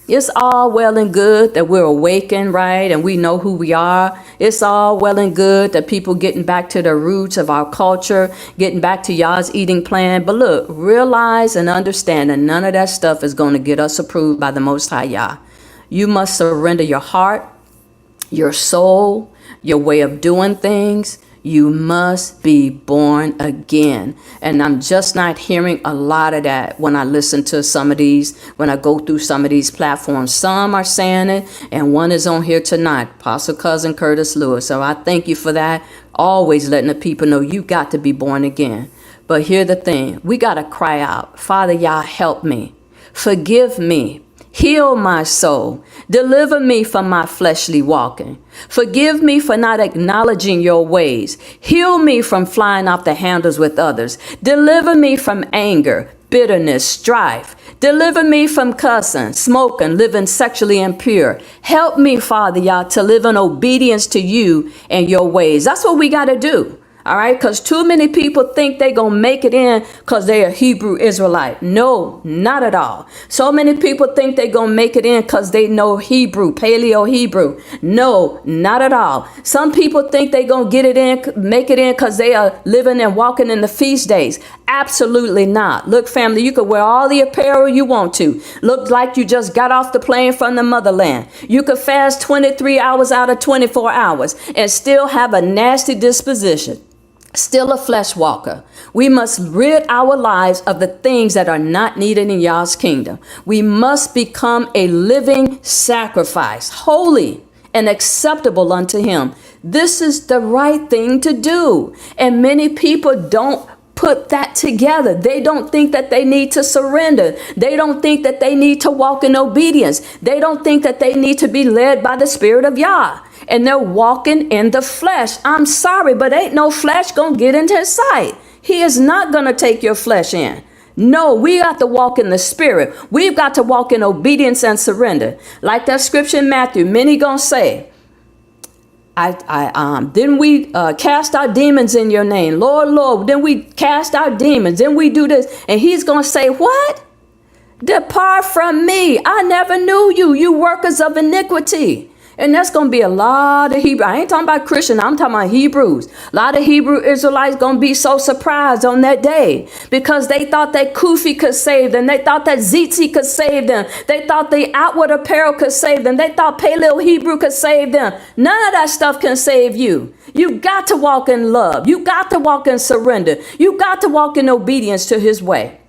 It's all well and good that we're awakened, right? And we know who we are. It's all well and good that people getting back to the roots of our culture, getting back to Yah's eating plan. But look, realize and understand that none of that stuff is going to get us approved by the Most High Yah. You must surrender your heart, your soul, your way of doing things. You must be born again. And I'm just not hearing a lot of that when I listen to some of these, when I go through some of these platforms. Some are saying it, and one is on here tonight, Apostle Cousin Curtis Lewis. So I thank you for that. Always letting the people know you got to be born again. But here's the thing. We got to cry out, Father Yah, help me. Forgive me. Heal my soul. Deliver me from my fleshly walking. Forgive me for not acknowledging your ways. Heal me from flying off the handles with others. Deliver me from anger, bitterness, strife. Deliver me from cussing, smoking, living sexually impure. Help me, Father Yah, to live in obedience to you and your ways. That's what we got to do. All right, because too many people think they're going to make it in because they're a Hebrew Israelite. No, not at all. So many people think they're going to make it in because they know Hebrew, Paleo Hebrew. No, not at all. Some people think they're going to get it in, make it in because they are living and walking in the feast days. Absolutely not. Look, family, you could wear all the apparel you want to. Look like you just got off the plane from the motherland. You could fast 23 hours out of 24 hours and still have a nasty disposition. Still a flesh walker. We must rid our lives of the things that are not needed in Yah's kingdom. We must become a living sacrifice, holy and acceptable unto him. This is the right thing to do. And many people don't put that together. They don't think that they need to surrender. They don't think that they need to walk in obedience. They don't think that they need to be led by the Spirit of Yah. And they're walking in the flesh. I'm sorry, but ain't no flesh gonna get into his sight. He is not gonna take your flesh in. No, we got to walk in the Spirit. We've got to walk in obedience and surrender. Like that scripture in Matthew, many gonna say, didn't we cast out demons in your name? Lord, Lord, then we cast out demons. Then we do this. And he's going to say, what? Depart from me. I never knew you, you workers of iniquity. And that's going to be a lot of Hebrew. I ain't talking about Christian. I'm talking about Hebrews. A lot of Hebrew Israelites going to be so surprised on that day because they thought that Kufi could save them. They thought that Zitzi could save them. They thought the outward apparel could save them. They thought Paleo Hebrew could save them. None of that stuff can save you. You got to walk in love. You got to walk in surrender. You got to walk in obedience to his way.